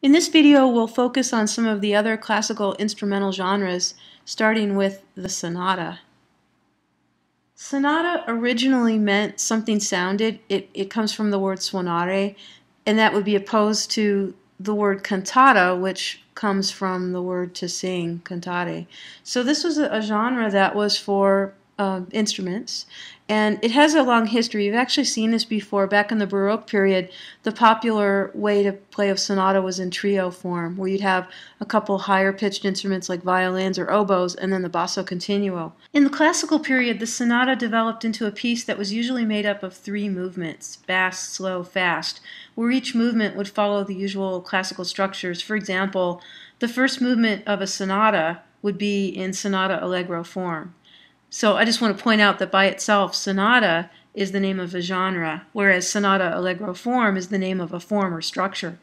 In this video, we'll focus on some of the other classical instrumental genres, starting with the sonata. Sonata originally meant something sounded. It comes from the word suonare, and that would be opposed to the word cantata, which comes from the word to sing, cantare. So this was a genre that was for instruments, and it has a long history. You've actually seen this before. Back in the Baroque period, the popular way to play a sonata was in trio form, where you'd have a couple higher pitched instruments like violins or oboes, and then the basso continuo. In the classical period, the sonata developed into a piece that was usually made up of three movements: fast, slow, fast, where each movement would follow the usual classical structures. For example, the first movement of a sonata would be in sonata allegro form. So I just want to point out that by itself, sonata is the name of a genre, whereas sonata allegro form is the name of a form or structure.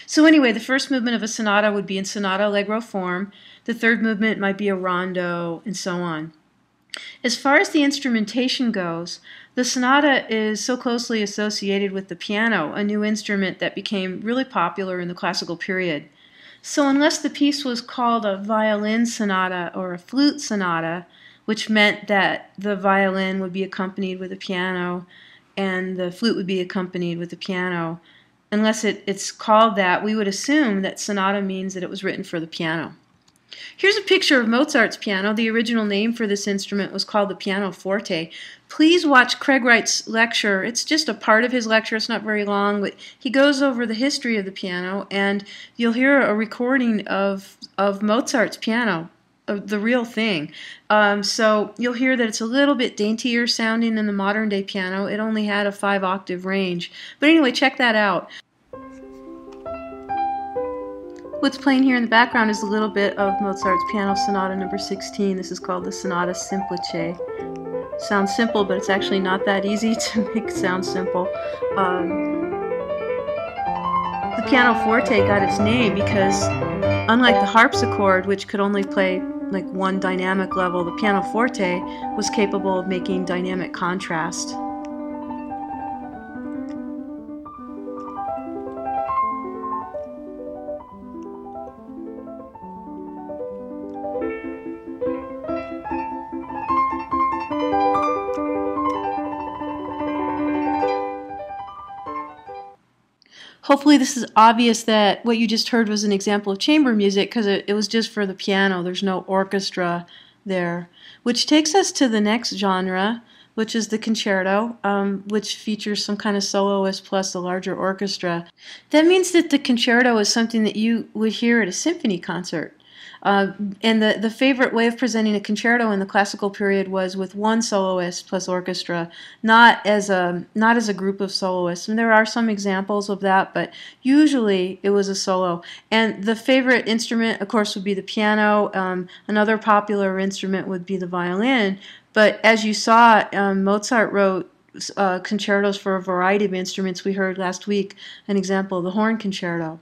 So anyway, the first movement of a sonata would be in sonata allegro form. The third movement might be a rondo, and so on. As far as the instrumentation goes, the sonata is so closely associated with the piano, a new instrument that became really popular in the classical period. So unless the piece was called a violin sonata or a flute sonata, which meant that the violin would be accompanied with a piano and the flute would be accompanied with the piano, unless it's called that, we would assume that sonata means that it was written for the piano. Here's a picture of Mozart's piano. The original name for this instrument was called the pianoforte. Please watch Craig Wright's lecture. It's just a part of his lecture. It's not very long, but he goes over the history of the piano, and you'll hear a recording of Mozart's piano, of the real thing. So you'll hear that it's a little bit daintier sounding than the modern day piano. It only had a 5-octave range. But anyway, check that out. What's playing here in the background is a little bit of Mozart's Piano Sonata number 16. This is called the Sonata Semplice. Sounds simple, but it's actually not that easy to make sound simple. The pianoforte got its name because, unlike the harpsichord, which could only play like one dynamic level, the pianoforte was capable of making dynamic contrast. Hopefully this is obvious that what you just heard was an example of chamber music, because it was just for the piano. There's no orchestra there. Which takes us to the next genre, which is the concerto, which features some kind of soloist plus a larger orchestra. That means that the concerto is something that you would hear at a symphony concert. And the favorite way of presenting a concerto in the classical period was with one soloist plus orchestra, not as a group of soloists. And there are some examples of that, but usually it was a solo. And the favorite instrument, of course, would be the piano. Another popular instrument would be the violin. But as you saw, Mozart wrote concertos for a variety of instruments. We heard last week an example of the horn concerto.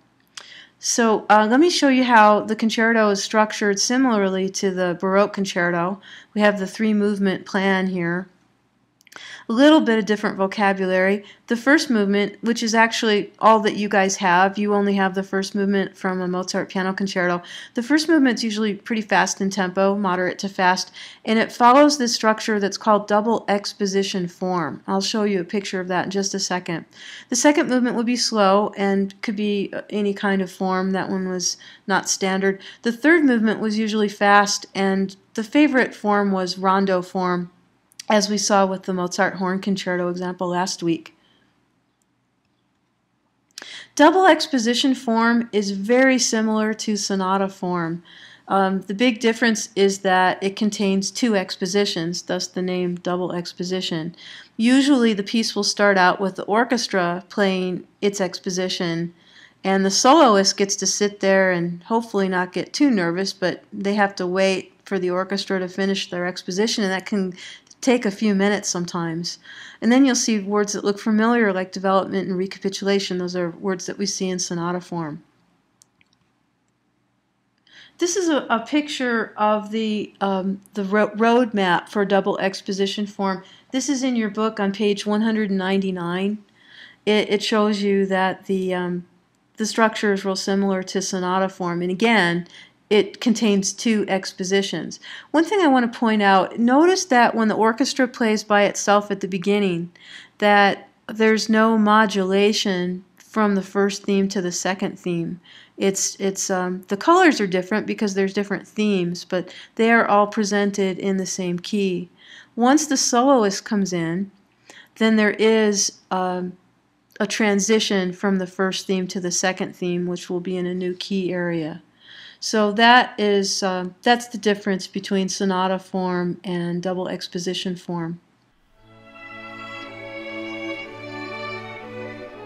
So let me show you how the concerto is structured similarly to the Baroque concerto. We have the three-movement plan here. A little bit of different vocabulary. The first movement, which is actually all that you guys have, you only have the first movement from a Mozart piano concerto. The first movement is usually pretty fast in tempo, moderate to fast, and it follows this structure that's called double exposition form. I'll show you a picture of that in just a second. The second movement would be slow and could be any kind of form. That one was not standard. The third movement was usually fast, and the favorite form was rondo form, as we saw with the Mozart horn concerto example last week. Double exposition form is very similar to sonata form. The big difference is that it contains two expositions, thus the name double exposition. Usually the piece will start out with the orchestra playing its exposition, and the soloist gets to sit there and hopefully not get too nervous, but they have to wait for the orchestra to finish their exposition, and that can take a few minutes sometimes. And then you'll see words that look familiar, like development and recapitulation. Those are words that we see in sonata form. This is a picture of the road map for double exposition form. This is in your book on page 199. It shows you that the the structure is real similar to sonata form. And again, it contains two expositions. One thing I want to point out, notice that when the orchestra plays by itself at the beginning, that there's no modulation from the first theme to the second theme. The colors are different because there's different themes, but they are all presented in the same key. Once the soloist comes in, then there is a transition from the first theme to the second theme, which will be in a new key area. So that's the difference between sonata form and double exposition form.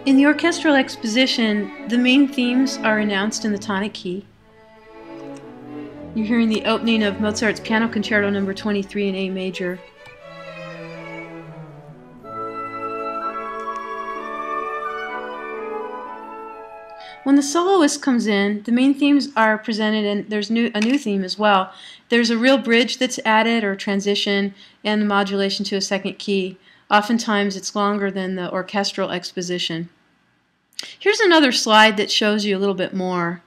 In the orchestral exposition, the main themes are announced in the tonic key. You're hearing the opening of Mozart's Piano Concerto No. 23 in A major. When the soloist comes in, the main themes are presented, and there's a new theme as well. There's a real bridge that's added, or transition, and the modulation to a second key. Oftentimes it's longer than the orchestral exposition. Here's another slide that shows you a little bit more.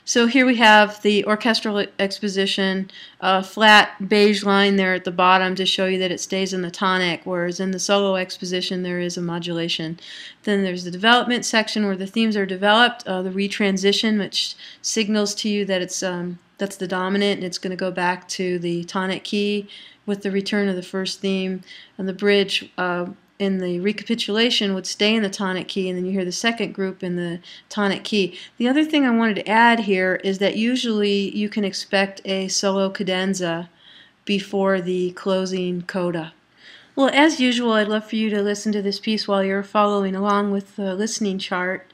So here we have the orchestral exposition, a flat beige line there at the bottom to show you that it stays in the tonic, whereas in the solo exposition there is a modulation. Then there's the development section where the themes are developed, the retransition, which signals to you that that's the dominant and it's going to go back to the tonic key with the return of the first theme, and the bridge in the recapitulation would stay in the tonic key, and then you hear the second group in the tonic key. The other thing I wanted to add here is that usually you can expect a solo cadenza before the closing coda. Well, as usual, I'd love for you to listen to this piece while you're following along with the listening chart.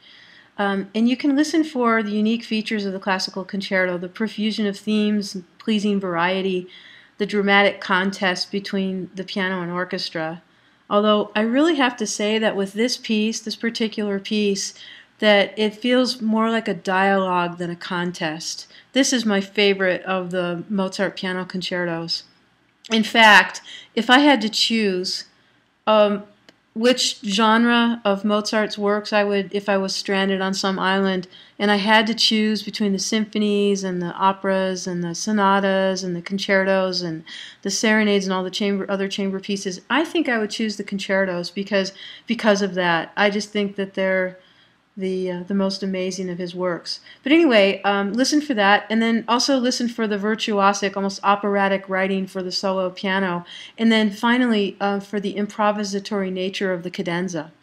And you can listen for the unique features of the classical concerto, the profusion of themes, pleasing variety, the dramatic contest between the piano and orchestra. Although I really have to say that with this piece, this particular piece, that it feels more like a dialogue than a contest. This is my favorite of the Mozart piano concertos. In fact, if I had to choose which genre of Mozart's works I would, if I was stranded on some island and I had to choose between the symphonies and the operas and the sonatas and the concertos and the serenades and all the other chamber pieces, I think I would choose the concertos because of that. I just think that they're the most amazing of his works. But anyway, listen for that, and then also listen for the virtuosic, almost operatic writing for the solo piano, and then finally for the improvisatory nature of the cadenza.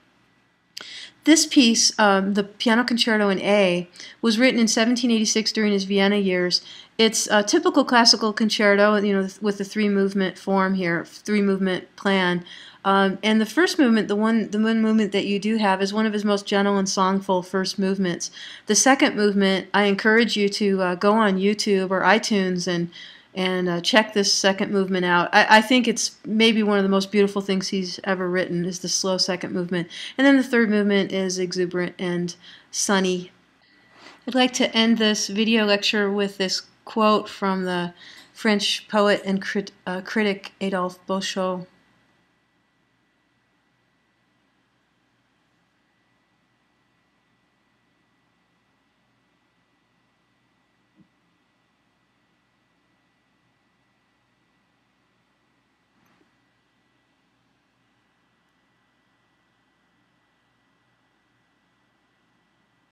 This piece, the Piano Concerto in A, was written in 1786 during his Vienna years. It's a typical classical concerto, with the three-movement form here, three-movement plan. And the first movement, the one movement that you do have, is one of his most gentle and songful first movements. The second movement, I encourage you to go on YouTube or iTunes and check this second movement out. I think it's maybe one of the most beautiful things he's ever written, is the slow second movement. And then the third movement is exuberant and sunny. I'd like to end this video lecture with this quote from the French poet and critic Adolphe Bouchot.